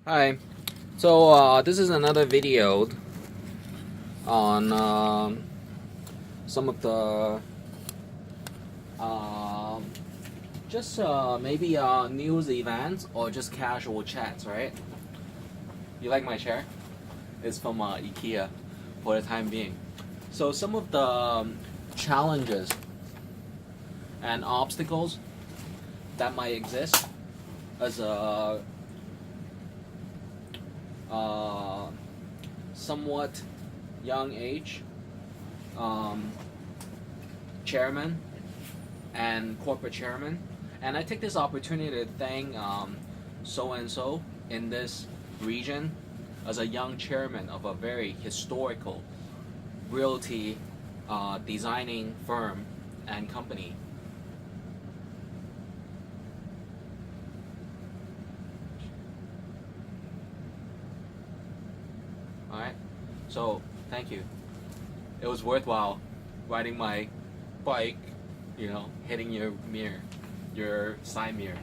Hi. So this is another video on some of the um just maybe news events or just casual chats, right? You like my chair? It's from IKEA for the time being. So some of the challenges and obstacles that might exist as a uh, somewhat young age um, chairman and corporate chairman. And I take this opportunity to thank so and so in this region as a young chairman of a very historical realty designing firm and company. All right, so thank you. It was worthwhile riding my bike, hitting your mirror, your side mirror.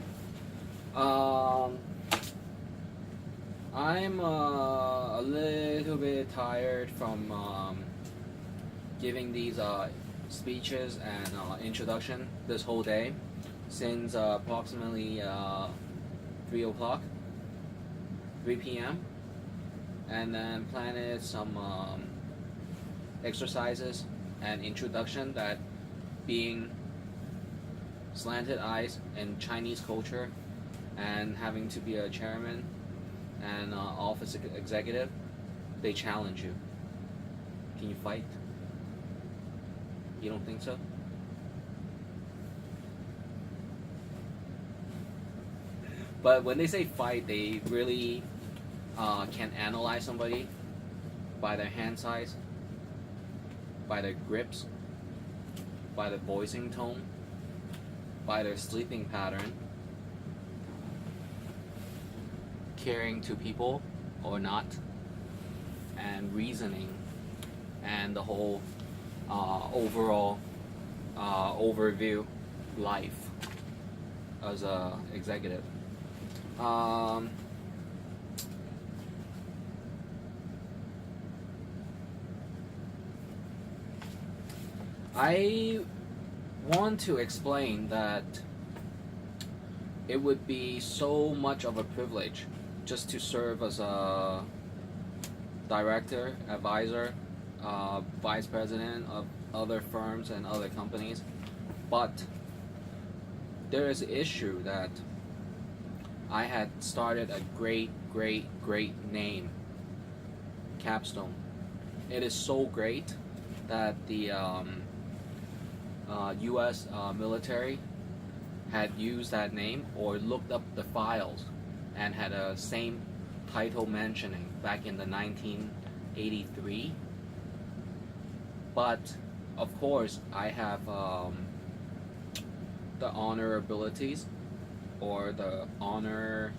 Um, I'm a little bit tired from giving these speeches and introduction this whole day since approximately 3 o'clock, 3 p.m. And then planned some exercises and introduction that being slanted eyes in Chinese culture and having to be a chairman and office executive, they challenge you. Can you fight? You don't think so? But when they say fight, they really can analyze somebody by their hand size, by their grips, by their voicing tone, by their sleeping pattern, caring to people or not, and reasoning, and the whole overall overview life as a executive. Um, I want to explain that it would be so much of a privilege just to serve as a director, advisor, vice president of other firms and other companies, but there is an issue that I had started a great name, Capstone. It is so great that the U.S. Military had used that name or looked up the files and had a same title mentioning back in the 1983. But of course, I have the honor abilities or the honor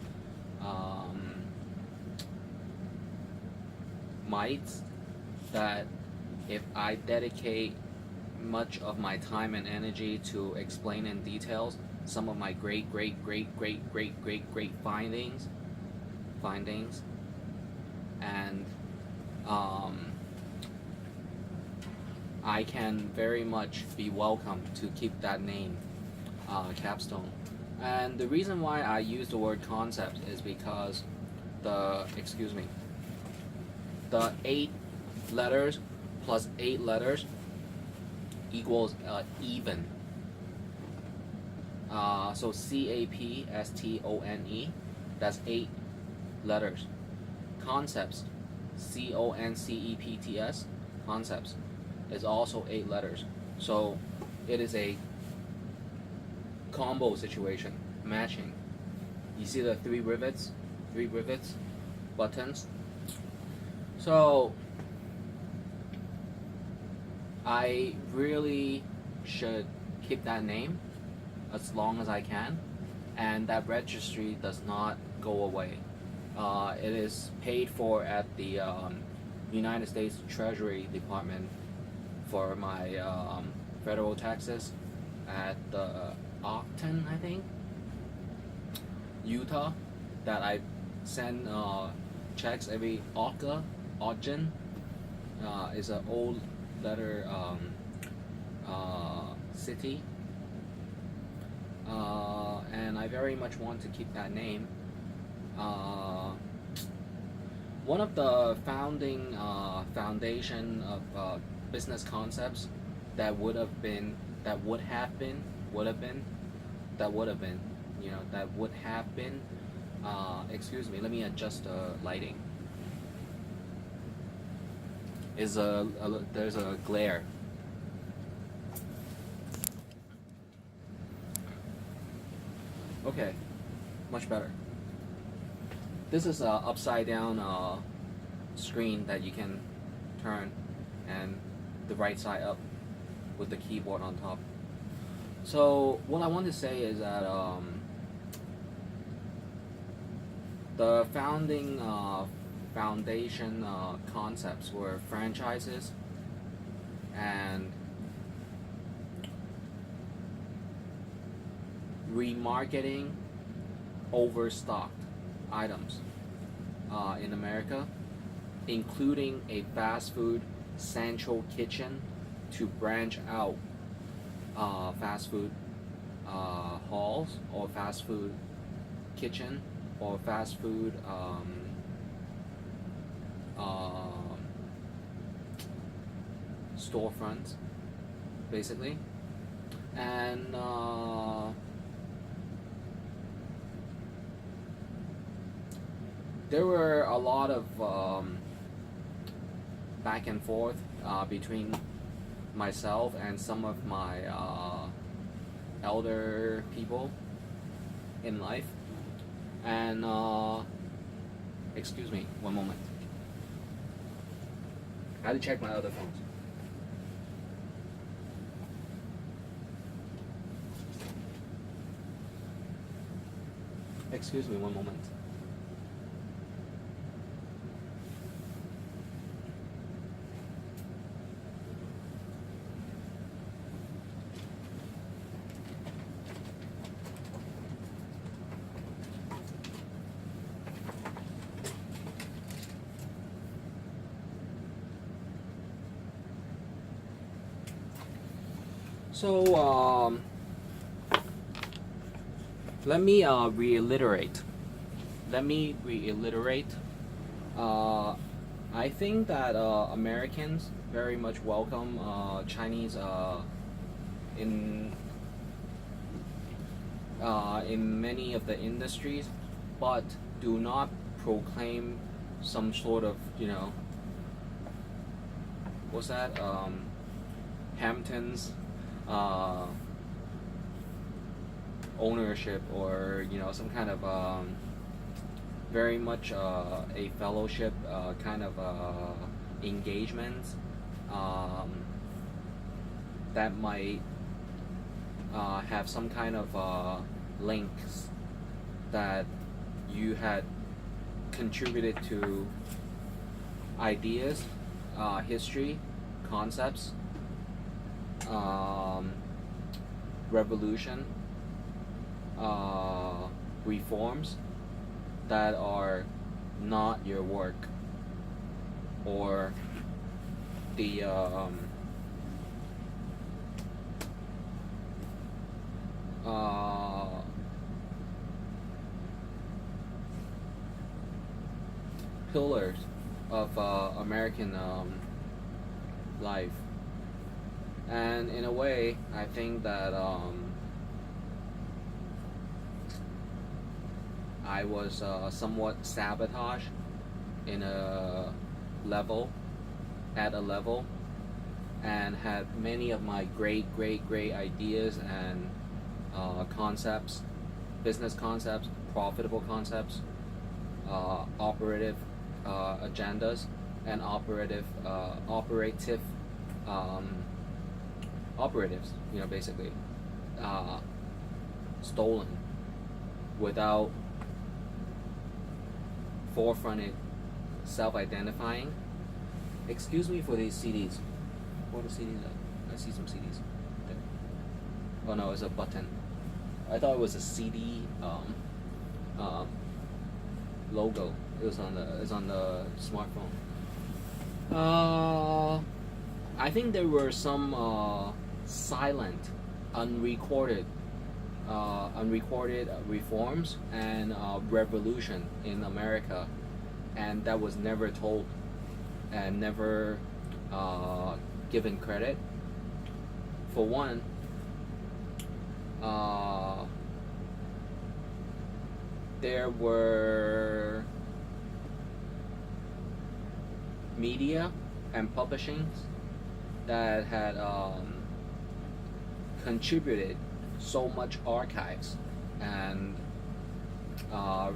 might that if I dedicate much of my time and energy to explain in details some of my great findings and I can very much be welcome to keep that name, Capstone. And the reason why I use the word concept is because the 8 letters plus 8 letters equals even. So CAPSTONE, that's 8 letters. Concepts, CONCEPTS, concepts, is also 8 letters. So it is a combo situation, matching. You see the three rivets, buttons. So I really should keep that name as long as I can, and that registry does not go away. It is paid for at the United States Treasury Department for my federal taxes at the Ogden, I think, Utah, that I send checks every Ogden is an old letter city, and I very much want to keep that name. One of the founding foundation of business concepts that would have been, that would have been, would have been, that would have been, that would have been. Excuse me, let me adjust the lighting. There's a glare. Okay, much better. This is a upside down screen that you can turn, and the right side up with the keyboard on top. So what I want to say is that the foundation concepts were franchises and remarketing overstocked items in America, including a fast food central kitchen to branch out fast food halls or fast food kitchen or fast food storefronts, basically. And there were a lot of back and forth between myself and some of my elder people in life. And excuse me, one moment. I had to check my other phones. Excuse me, one moment. So let me reiterate. I think that Americans very much welcome Chinese in many of the industries, but do not proclaim some sort of, what's that? Hamptons ownership, or some kind of very much a fellowship kind of engagement that might have some kind of links that you had contributed to ideas, history, concepts, revolution, reforms that are not your work, or the pillars of American life. And in a way, I think that I was somewhat sabotaged at a level, and had many of my great ideas and concepts, business concepts, profitable concepts, operative agendas, and operative operatives, basically stolen without forefronted self-identifying. Excuse me for these CDs. What are the CDs? I see some CDs there. Oh no, it's a button. I thought it was a CD logo. It's on the smartphone. I think there were some silent, unrecorded, unrecorded reforms and revolution in America, and that was never told and never given credit. For one, uh, there were media and publishings that had contributed so much archives and uh,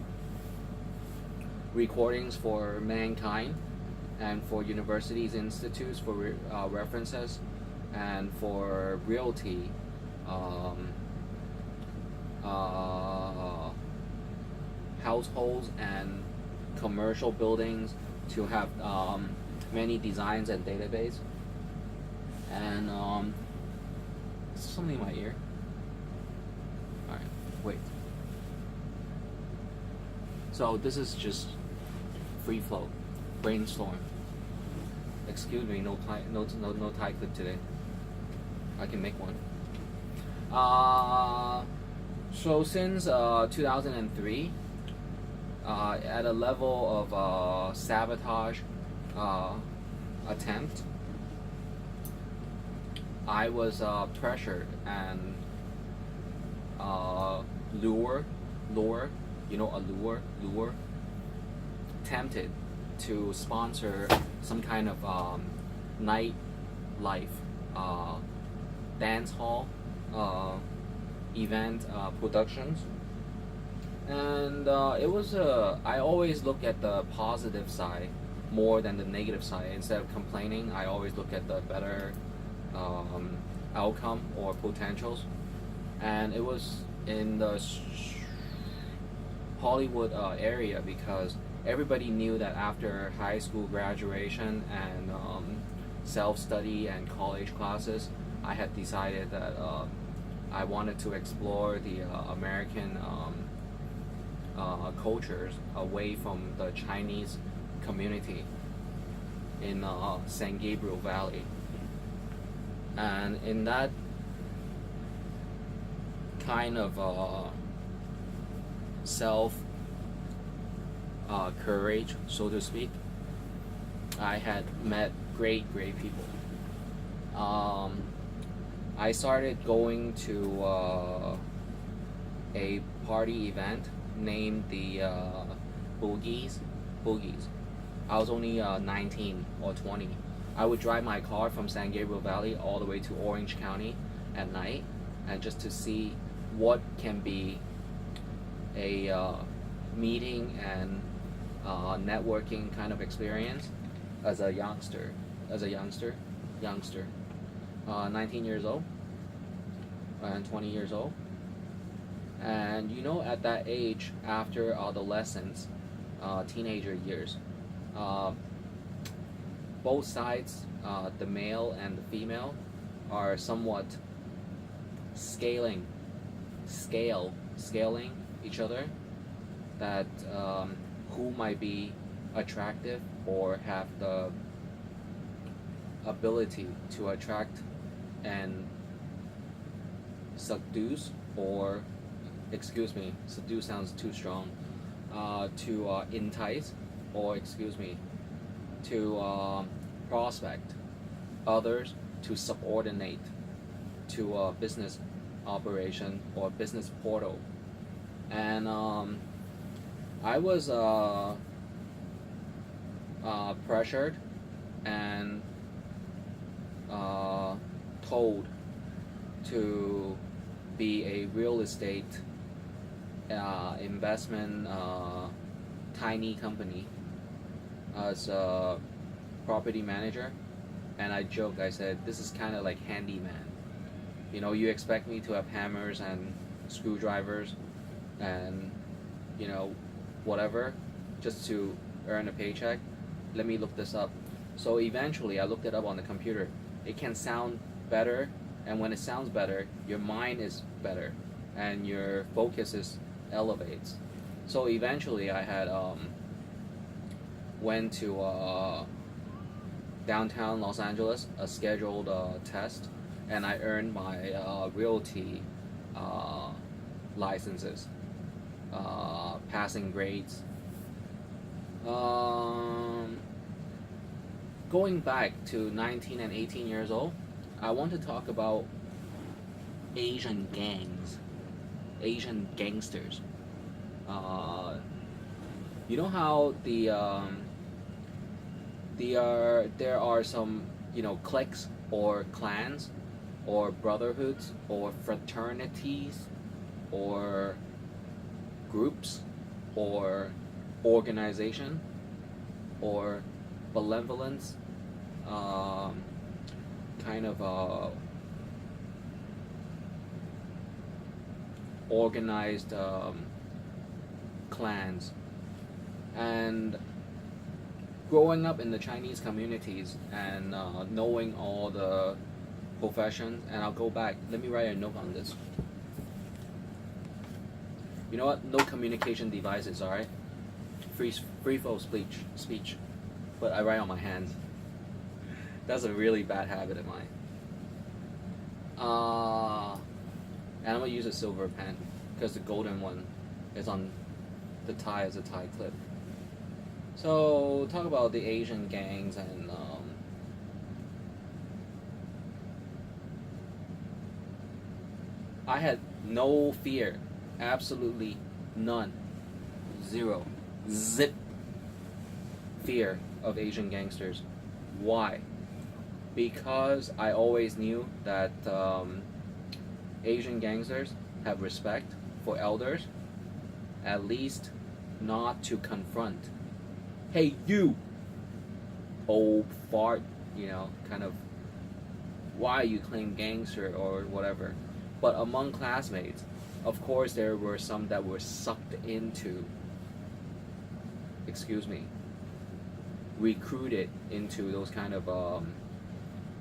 recordings for mankind and for universities, institutes for references, and for realty, um, uh, households and commercial buildings to have many designs and database. And is something in my ear? All right, wait. So this is just free flow, brainstorm. Excuse me, no tie clip today. I can make one. So since 2003, at a level of sabotage attempt, I was pressured and lure, lure, tempted to sponsor some kind of night life, dance hall, event productions. And it was I always look at the positive side more than the negative side. Instead of complaining, I always look at the better outcome or potentials. And it was in the Hollywood area, because everybody knew that after high school graduation and self-study and college classes, I had decided that I wanted to explore the American cultures away from the Chinese community in San Gabriel Valley. And in that kind of self courage, so to speak, I had met great people. I started going to a party event named the Boogies. I was only 19 or 20. I would drive my car from San Gabriel Valley all the way to Orange County at night, and just to see what can be a meeting and networking kind of experience as a youngster, 19 years old and 20 years old. And at that age, after adolescence, teenager years, both sides, the male and the female, are somewhat scaling each other, that who might be attractive or have the ability to attract and seduce, or seduce sounds too strong, to entice, or to prospect others to subordinate to a business operation or business portal. And I was pressured and told to be a real estate investment tiny company as a property manager. And I joked, I said, this is kind of like handyman. You expect me to have hammers and screwdrivers and whatever, just to earn a paycheck. Let me look this up. So eventually I looked it up on the computer. It can sound better, and when it sounds better, your mind is better and your focus elevates. So eventually, I had went to downtown Los Angeles, a scheduled test, and I earned my realty uh, licenses, passing grades. Um, Going back to 19 and 18 years old, I want to talk about Asian gangs, Asian gangsters. Uh, you know how there are some cliques or clans or brotherhoods or fraternities or groups or organization or benevolence, um, kind of organized clans. And growing up in the Chinese communities and knowing all the professions, and I'll go back. Let me write a note on this. You know what? No communication devices. All right. Free flow speech. But I write on my hands. That's a really bad habit of mine. And I'm gonna use a silver pen because the golden one is on the tie as a tie clip. So talk about the Asian gangs and I had no fear, absolutely none, zero, zip fear of Asian gangsters. Why? Because I always knew that Asian gangsters have respect for elders, at least not to confront. Hey, you, old fart, kind of, why you claim gangster or whatever. But among classmates, of course, there were some that were sucked into, excuse me, recruited into those kind of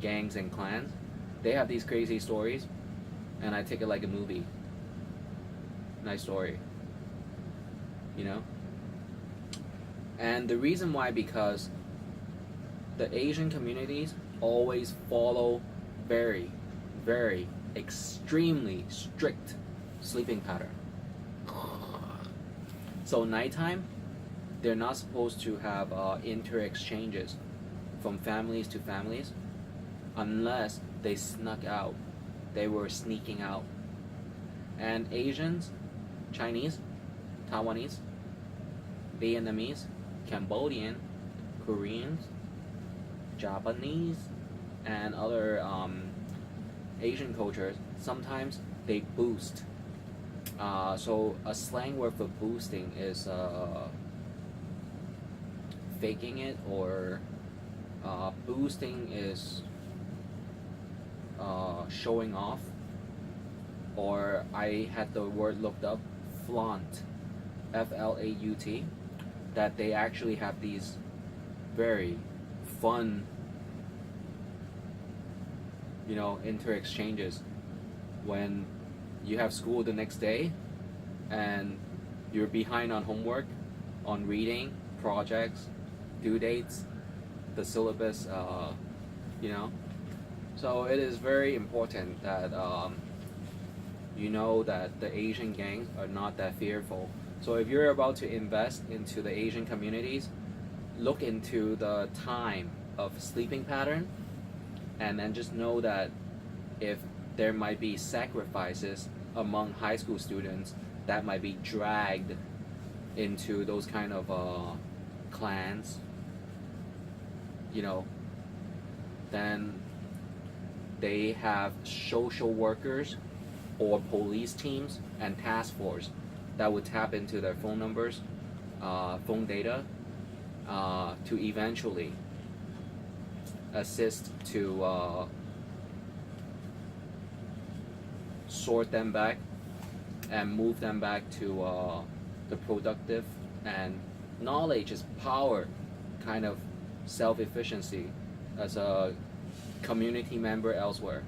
gangs and clans. They have these crazy stories, and I take it like a movie. Nice story, you know? And the reason why, because the Asian communities always follow very, very extremely strict sleeping pattern. So nighttime, they're not supposed to have inter-exchanges from families to families unless they snuck out. They were sneaking out. And Asians, Chinese, Taiwanese, Vietnamese, Cambodian, Koreans, Japanese, and other Asian cultures, sometimes they boost. So a slang word for boosting is faking it, or boosting is showing off. Or I had the word looked up, flaunt, Flaut, that they actually have these very fun, inter-exchanges when you have school the next day and you're behind on homework, on reading, projects, due dates, the syllabus, So it is very important that that the Asian gangs are not that fearful. So if you're about to invest into the Asian communities, look into the time of sleeping pattern, and then just know that if there might be sacrifices among high school students that might be dragged into those kind of clans, then they have social workers or police teams and task force that would tap into their phone numbers, phone data, to eventually assist to sort them back and move them back to the productive and knowledge is power kind of self-efficiency as a community member elsewhere.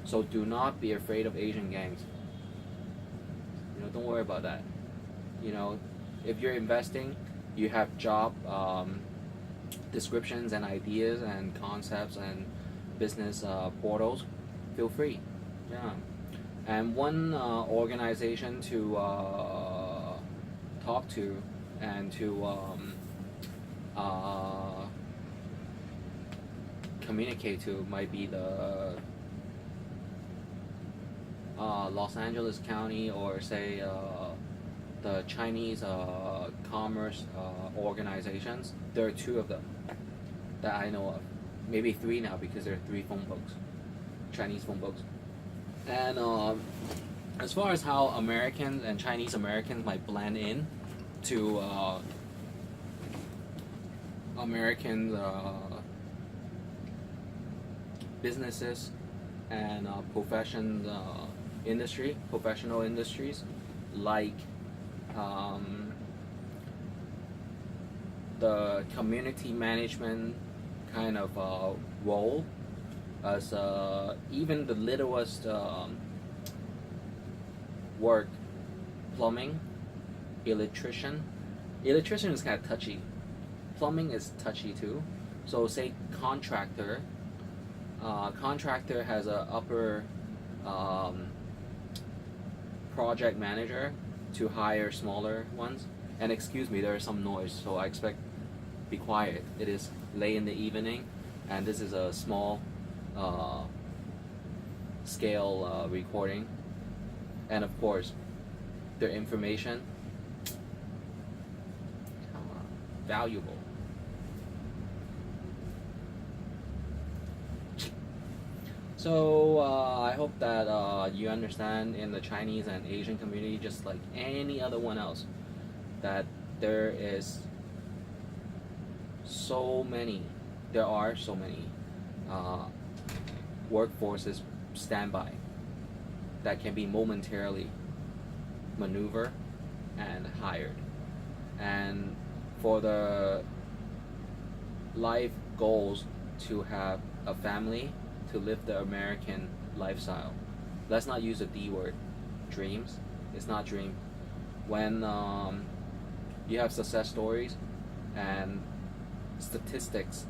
So do not be afraid of Asian gangs. Don't worry about that. if you're investing, you have job descriptions and ideas and concepts and business portals, feel free. Yeah. And one organization to talk to and to uh, communicate to might be the Los Angeles County, or say the Chinese commerce organizations. There are two of them that I know of, maybe three now because there are three phone books, Chinese phone books. And as far as how Americans and Chinese Americans might blend in to American businesses and professional industries, like the community management kind of role, as even the littlest work, plumbing, electrician. Electrician is kind of touchy. Plumbing is touchy too. So say contractor. Contractor has a upper project manager to hire smaller ones. And excuse me, there is some noise, so I expect be quiet. It is late in the evening, and this is a small scale recording. And of course, their information valuable. So I hope that you understand, in the Chinese and Asian community, just like any other one else, that there are so many workforces standby that can be momentarily maneuvered and hired. And for the life goals to have a family, to live the American lifestyle. Let's not use the D word, dreams. It's not dream. When you have success stories and statistics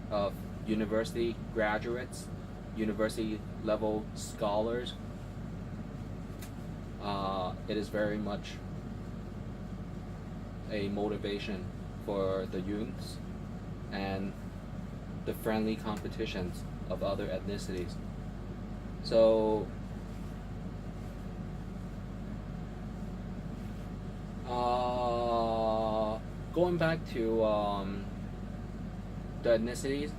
of university graduates, university level scholars, it is very much a motivation for the youths and the friendly competitions of other ethnicities. So going back to the ethnicities,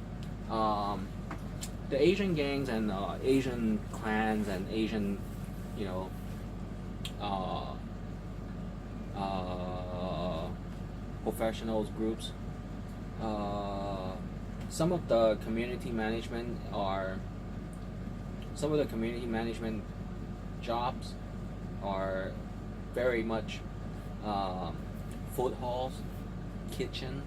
the Asian gangs and Asian clans and Asian, you know, professionals groups, some of the community management jobs are very much food halls, kitchen,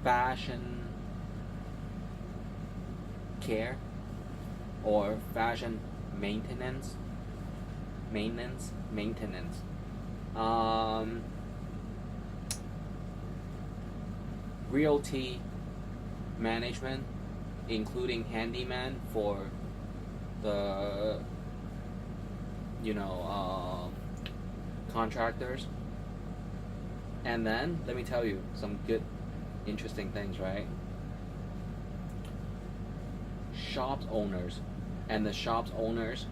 fashion care, or fashion maintenance, realty management, including handyman for the contractors. And then let me tell you some good interesting things, right? Shops owners, and the shops owners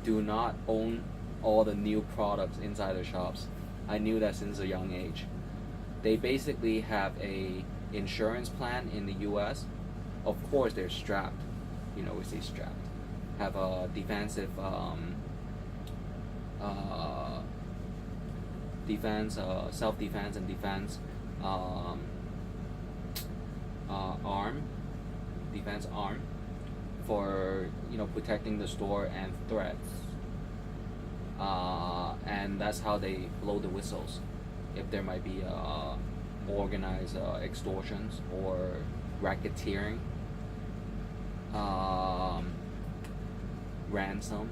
do not own all the new products inside their shops. I knew that since a young age. They basically have a insurance plan in the U.S. Of course, they're strapped. We say strapped. Have a defensive defense, self-defense and defense defense arm for protecting the store and threats. And that's how they blow the whistles if there might be organized extortions or racketeering, ransom.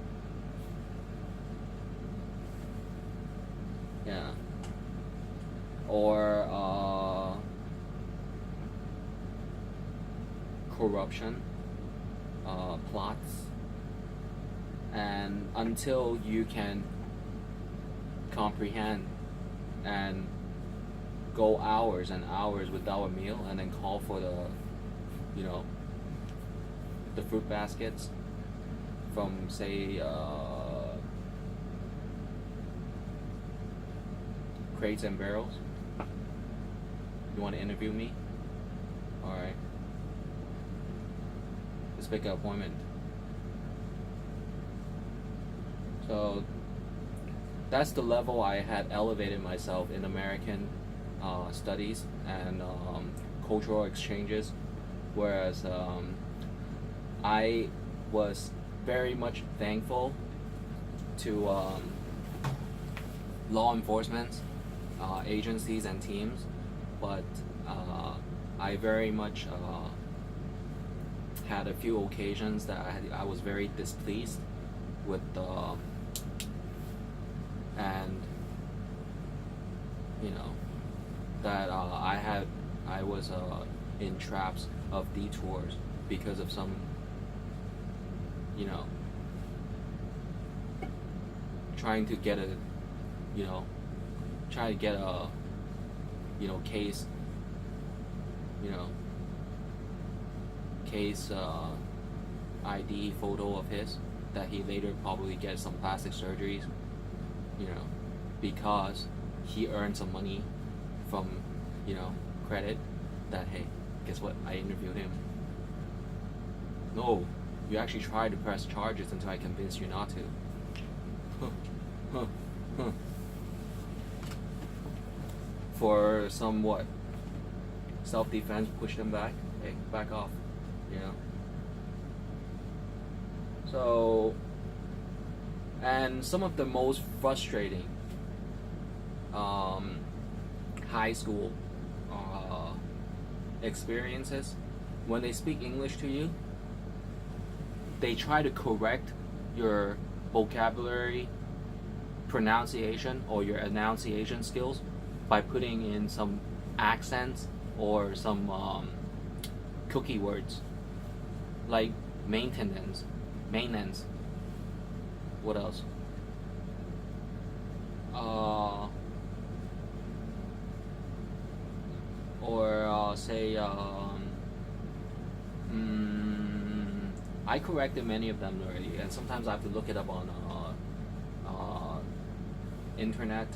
Yeah. Or corruption, plots, and until you can comprehend and go hours and hours without a meal and then call for the, you know, the fruit baskets from, say, Crates and Barrels. You want to interview me? Alright. Let's make an appointment. So that's the level I had elevated myself in American studies and cultural exchanges, whereas I was very much thankful to law enforcement agencies and teams, but I very much had a few occasions that I was very displeased with and you know that I was in traps of detours because of some, you know, trying to get a, you know, trying to get a, you know, case ID photo of his that he later probably gets some plastic surgeries, you know, because he earned some money from, you know, credit that, hey, guess what, I interviewed him. No, you actually tried to press charges until I convinced you not to. For some what? Self-defense, push them back. Hey, back off. You know. So, and some of the most frustrating high school experiences, when they speak English to you, they try to correct your vocabulary, pronunciation, or your enunciation skills by putting in some accents or some cookie words like maintenance. What else? Or say I corrected many of them already, and sometimes I have to look it up on internet.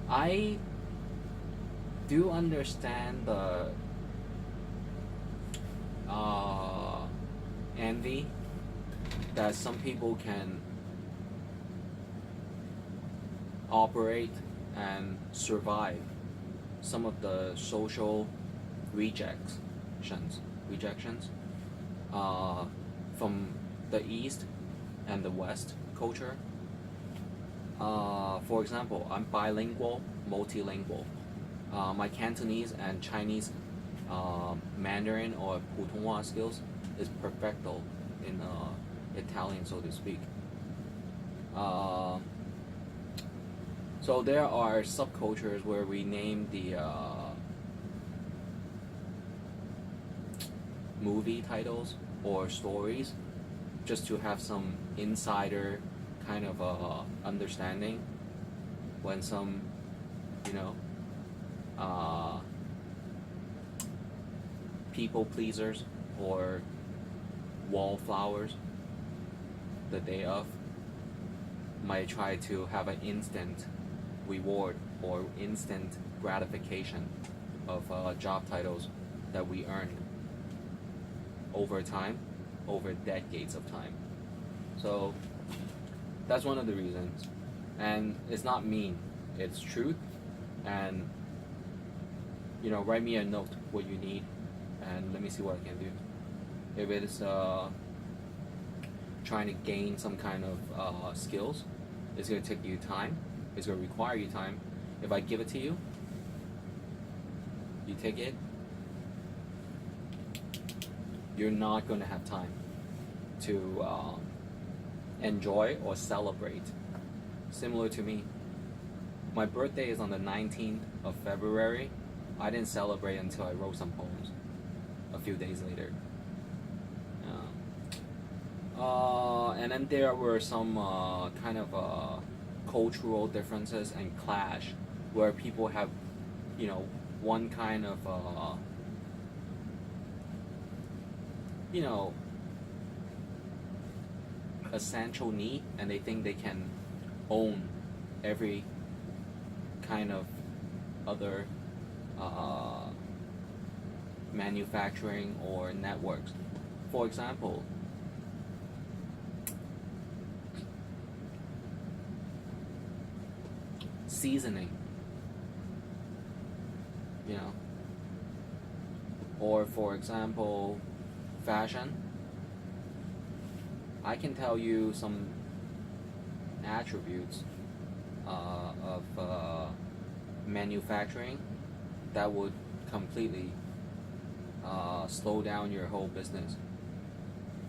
I do understand the envy that some people can operate and survive some of the social rejections from the East and the West culture. For example, I'm bilingual, multilingual. My Cantonese and Chinese Mandarin or 普通话 skills is perfecto in Italian, so to speak. So there are subcultures where we name the movie titles or stories just to have some insider kind of understanding when some, you know, people pleasers or wallflowers the day of might try to have an instant reward or instant gratification of job titles that we earned over time, over decades of time. So that's one of the reasons, and it's not mean, it's truth. And you know, write me a note what you need, and let me see what I can do. If it is trying to gain some kind of skills, it's going to take you time, it's going to require you time. If I give it to you, you take it, you're not going to have time to enjoy or celebrate. Similar to me, my birthday is on the 19th of February. I didn't celebrate until I wrote some poems a few days later. And then there were some kind of cultural differences and clash where people have, one kind of, essential need, and they think they can own every kind of other manufacturing or networks. For example, seasoning, or for example, fashion. I can tell you some attributes of manufacturing that would completely slow down your whole business.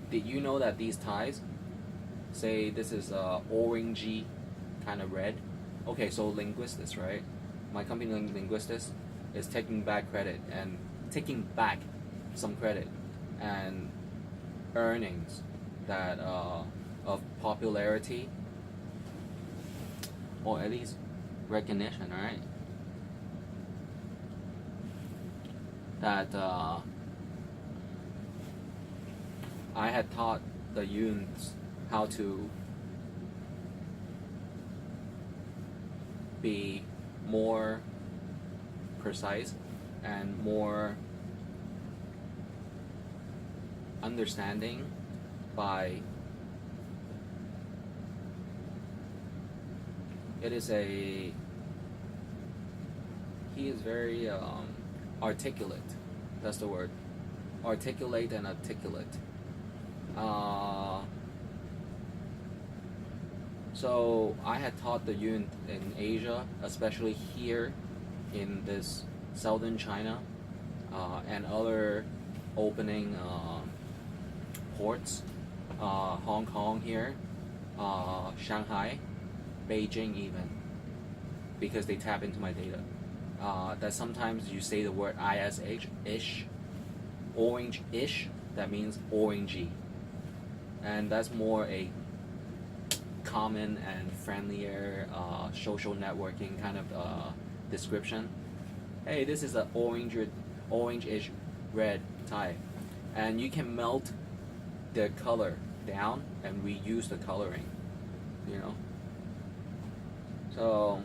Did you know that these ties, say this is orangey kind of red? Okay, so Linguistics, right? My company Linguistics is taking back some credit and earnings that of popularity, or at least recognition, right? That I had taught the youths how to be more precise and more understanding by he is very articulate. That's the word. Articulate and articulate. So I had taught the youth in Asia, especially here in this southern China, and other opening ports, Hong Kong here, Shanghai, Beijing even, because they tap into my data. That sometimes you say the word ish, orange-ish, that means orangey. And that's more a common and friendlier social networking kind of description. Hey, this is an orange-ish red tie. And you can melt the color down and reuse the coloring, So